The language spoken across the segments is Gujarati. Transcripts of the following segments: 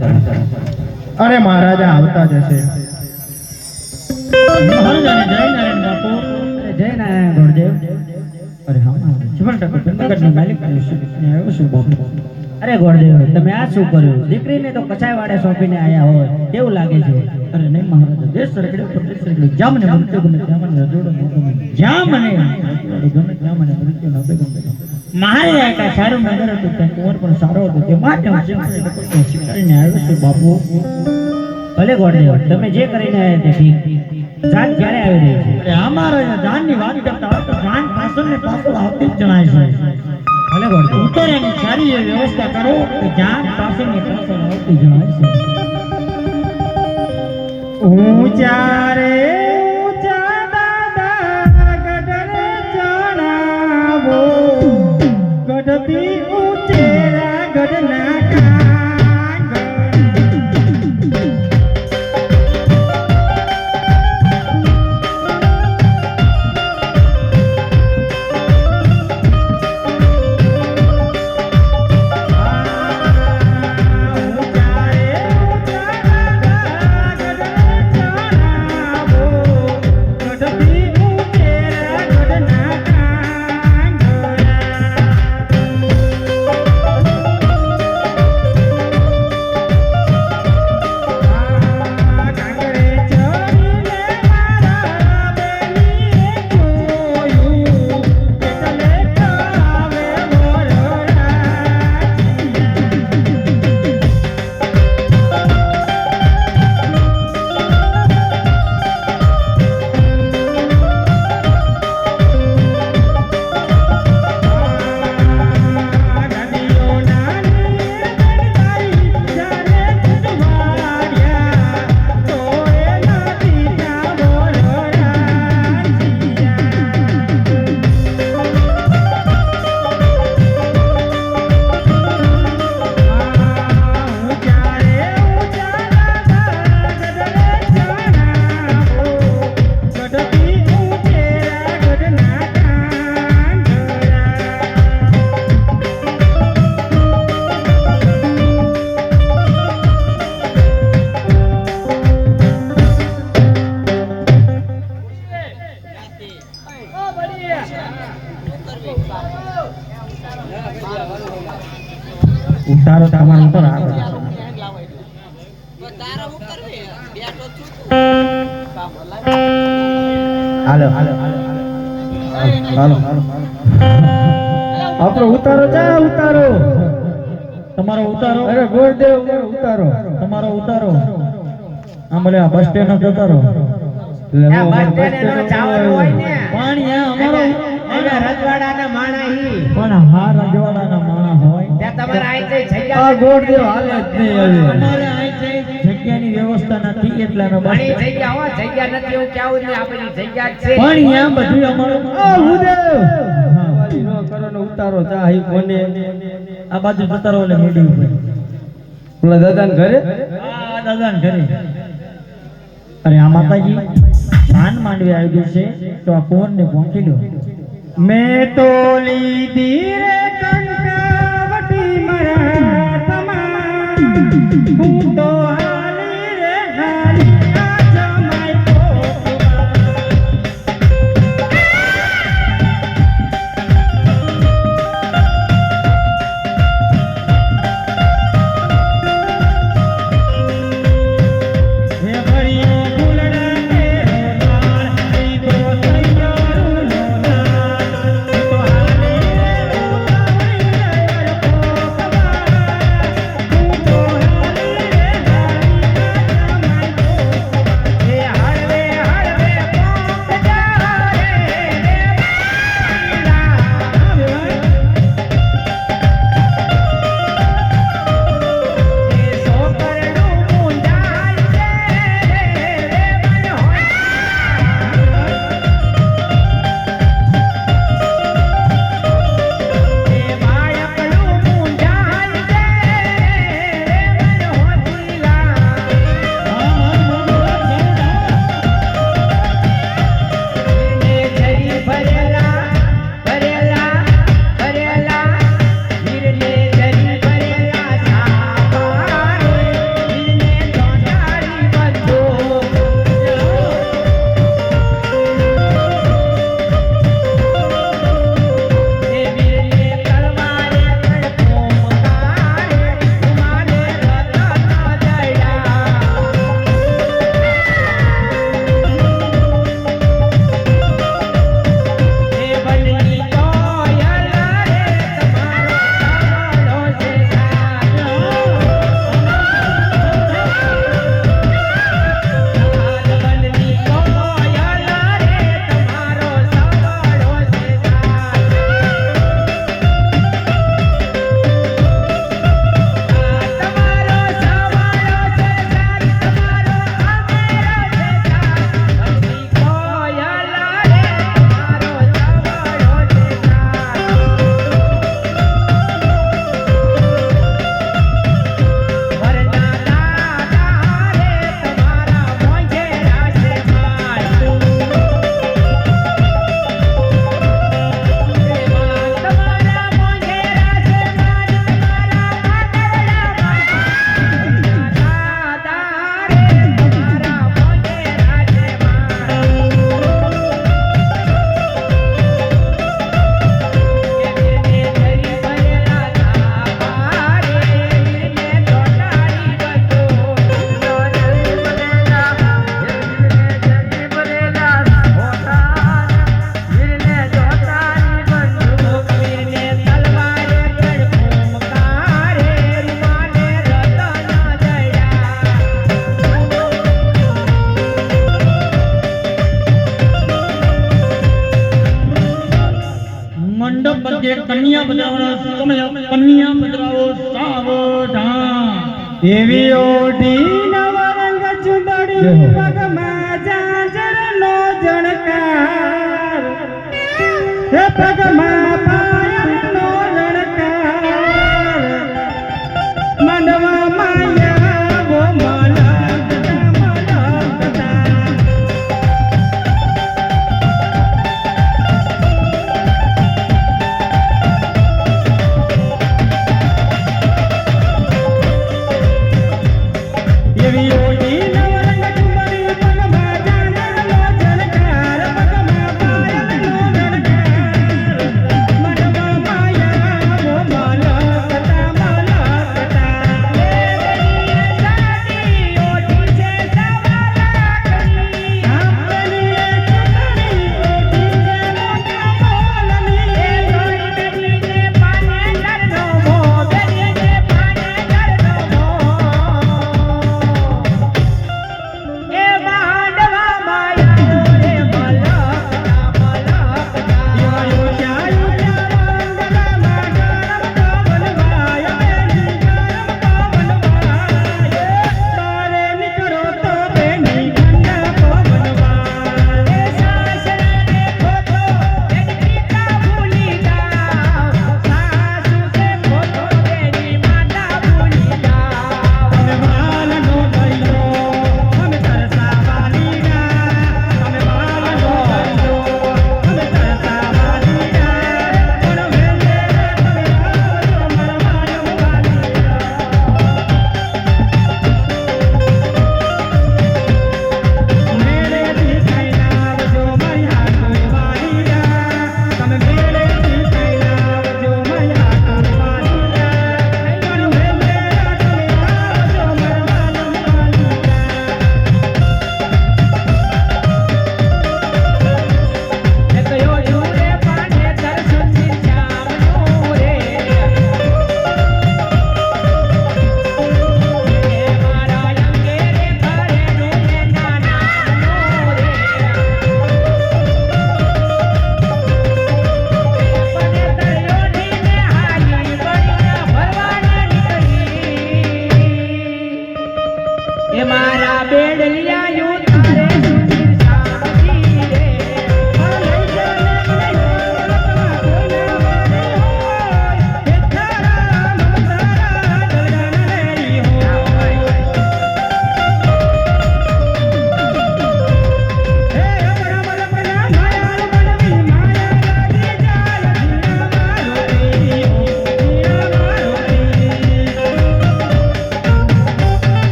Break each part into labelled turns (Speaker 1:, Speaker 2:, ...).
Speaker 1: અરે મહારાજા આવતા જશે.
Speaker 2: મહારાજાને જય નારાયણ બાપુ.
Speaker 3: અરે જય નારાયણ ગુરુદેવ.
Speaker 2: અરે હા જીવનટકો જુનાગઢનો માલિક આવ્યો છું બાપુ.
Speaker 3: અરે ગુરુદેવ તમે આ શું કર્યું? દીકરીને તો કચાઈ વાડે સોંપીને આયા હોય કેવું લાગે છે?
Speaker 2: અરે નહીં મહારાજા, દેશ રગડ્યો પ્રદેશ રગડ્યો, જ્યાં મને મૃત્યુ ગમે ત્યાં મને રજોડો ન ગમે, જ્યાં મને ગમે ત્યાં મને મૃત્યુ ન ગમે. મારે આ સારું નગર હતું ત્યાં કુંવર પણ સારો હતો, તે માટે હું સ્વીકારીને આવ્યો છું બાપુ.
Speaker 3: ભલે ગુરુદેવ તમે જે કરીને આવ્યા તે ઠીક. જાન ક્યારે આવી રહી છે?
Speaker 2: અરે અમારા જાનની વાત કરતા હોય તો જાન પાછળ ને પાછળ આવતી જ જણાય છે.
Speaker 3: ભલે ગુરુદેવ.
Speaker 2: ઉતરવાની સારી એવી વ્યવસ્થા કરો કે જાન પાછળ ને પાછળ આવતી જણાય છે. ઊંચા રે ઊંચા દાદા ગઢને ચણાવો, ગઢથી ઊંચેરા ગઢના ઉતારો તમારો ઉપર આવે.
Speaker 1: હાલો હાલો હાલો આપણો ઉતારો જા ઉતારો.
Speaker 2: તમારો ઉતારો.
Speaker 1: અરે ગુરુદેવ ઉતારો.
Speaker 2: તમારો ઉતારો. આમ ભલે આ બસ સ્ટેન્ડ જતા રહો. પાણી અમારો
Speaker 3: રજવાડાના માણા હી
Speaker 2: પણ હા રજવાડાના માણા હોય
Speaker 3: ત્યાં તમારે આઈ જઈ જગ્યા
Speaker 1: આ ગુરુદેવ હાલે જ નહીં હવે.
Speaker 2: અમારે આઈ જઈ જગ્યાની વ્યવસ્થા નથી એટલે અમે બસ
Speaker 3: ઘણી જગ્યા હો જગ્યા નથી એવું કેવું નહીં આપણી જગ્યા જ છે.
Speaker 2: પણ અહીંયા બધું અમારું
Speaker 1: આ ગુરુદેવ વાલી નો કરો ને ઉતારો જા હી કોને
Speaker 2: આ બાજુ જતા રહો એટલે મીડિયમ ઉપર.
Speaker 1: ઓલા દાદાને ઘરે
Speaker 2: આ દાદાને ઘરે. અરે આ માતાજી ધાન માંડવી આવી ગયું છે તો આ કુંવરને પહોંચી લો. મેં તો લીધી રે કંકાવટી મારા તમા, હું તો હાલી રે હાલી આ જમાઈ પોતવા. હે ભરીઓ ફૂલડા કે રોનાર, ઈ તો તૈયારું લોનાર, ઈ તો હાલી રે ઉતાવળી રે પોતવા, હું તો હાલી રે હાલી કે કન્યા પધરાવો તમે કન્યા પધરાવો સાવધાન એવી ઓઢી નવરંગ ચુંદડી પગમાં જાજરનો જણકાર હે પગમાં પાયલનો રણકાર મંડવા માયા વો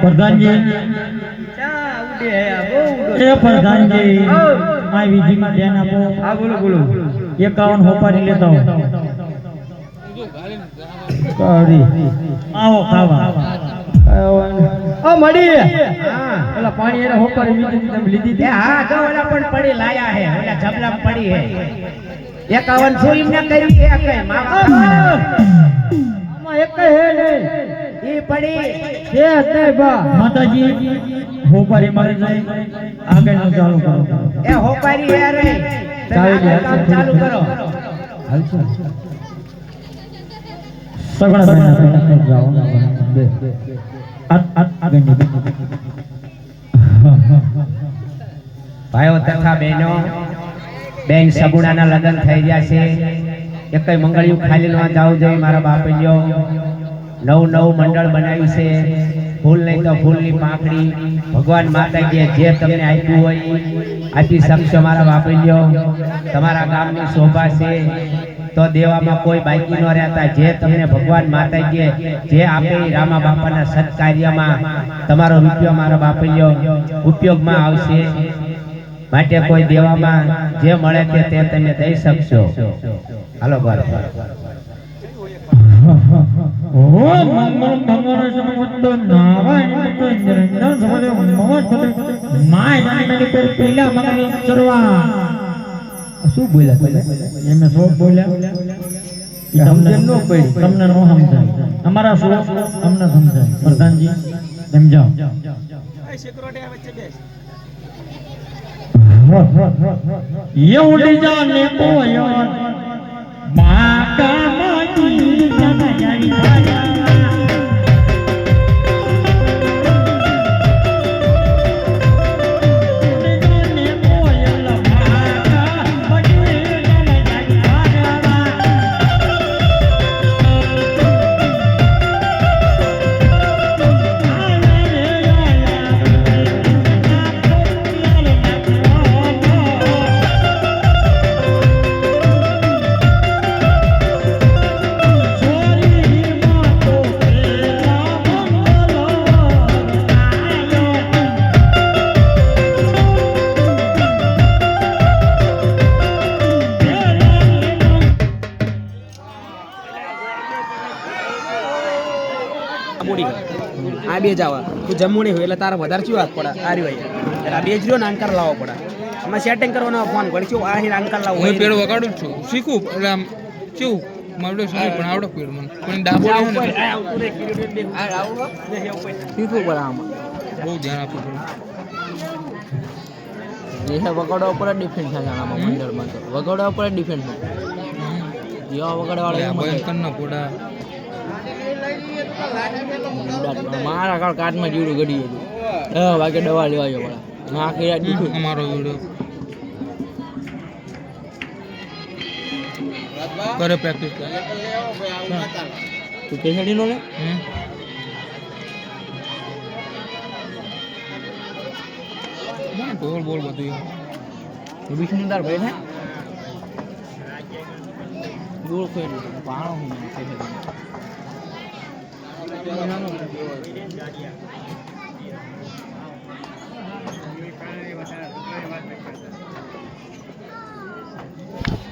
Speaker 2: પ્રધાનજી એ પ્રધાનજી આ વિધિમાં ધ્યાન આપો.
Speaker 1: હા બોલો બોલો
Speaker 2: 51 હોપારી લેતા હો.
Speaker 1: કાળી
Speaker 2: આવો ખાવા.
Speaker 1: ઓ મડી ઓલા પાણી એને હોપારી તમે લીધી હતી.
Speaker 3: હા તો ઓલા પણ પડી લાયા હે ઓલા જબલા પડી હે 51 સુઈ ને કરી હે કે
Speaker 1: આમાં એક હે નહીં
Speaker 3: ઈ પડી
Speaker 1: છે તે બા
Speaker 2: માતાજી હોપારી મારી જાય આગળનું ચાલુ કરો.
Speaker 3: એ હોપારી હે રે ચાલુ કરો
Speaker 1: હાલશે
Speaker 2: સગણા સગણા જાઓ બે આગળની
Speaker 3: ભાઈઓ તથા બહેનો બેન સગુણાના લગ્ન થઈ ગયા છે એકય મંગળિયું ખાલી ન જાવું જોઈએ મારા બાપલ્યો. નવું મંડળ બનાવ્યું છે ફૂલ નહીં તો ફૂલની પાંખડી ભગવાન માતાજીએ જે તમને આપ્યું હોય આપી શકશો મારા બાપલ્યો. તમારા ગામની શોભા છે તો દેવામાં કોઈ બાકી ન રહેતા જે તમને ભગવાન માતાજીએ જે આપે રામા બાપાના સત્કાર્યમાં તમારો રૂપિયો મારા બાપલ્યો ઉપયોગમાં આવશે. માટે કોઈ દેવામાં જે મળે તે તમે દઈ શકશો. હાલો બસ
Speaker 2: ઓ મંગળ મંગળ સમવત નારાયણ તો નિરંજન સમલે મમત માય નાની પર પીલા મંગળ સરવા.
Speaker 1: શું બોલ્યા તમે
Speaker 2: એમે શોક બોલ્યા તમને નો પડી તમને નો સમજાય. અમારા શોક તમને સમજાય. પ્રધાનજી સમજાવો. એવડી જાને કોયલ માકા માટી જમાઈ ભાયા
Speaker 4: આ બે જ આવા તું જમવું નહીં હોય એટલે તારા વધારે ચીવા પડે આ રહ્યો એટલે આ બે જ રહ્યો ને અંકાર લાવવો પડે એમાં સેટિંગ કરવાનો ફોન કરી છું આ હીર અંકાર લાવવો
Speaker 5: હું પેડ વગાડું જ છું શીખું એટલે આમ કેવું મારું સારી પણ આવડે પેડ મને પણ ડાબો
Speaker 4: શીખવું પડે આમાં
Speaker 5: બહુ ધ્યાન આપવું પડે
Speaker 4: જે વગાડવા ઉપર ડિફેન્સ થાય આમાં મંડળમાં તો વગાડવા ઉપર ડિફેન્સ થાય જેવા વગાડવાળા
Speaker 5: ભયંકરના પોડા
Speaker 4: મારા કાળ કાટમાં જીવડું ગડી હતું 10 વાગે દવા લેવા ગયો પડે ના કર્યા દીધું
Speaker 5: અમારો વિડિયો કરે પ્રેક્ટિસ
Speaker 4: તું કેસડી નો લે
Speaker 5: બોલ બોલ બધું
Speaker 4: વિષ્ણુદાર ભાઈ ને ગોળ કોઈ પાણો હું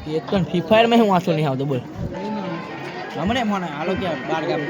Speaker 4: એક તો ફ્રી ફાયર માં હું વાંચો નહીં આવતો બોલ હમણે મને હાલો ક્યાં બાર ગામ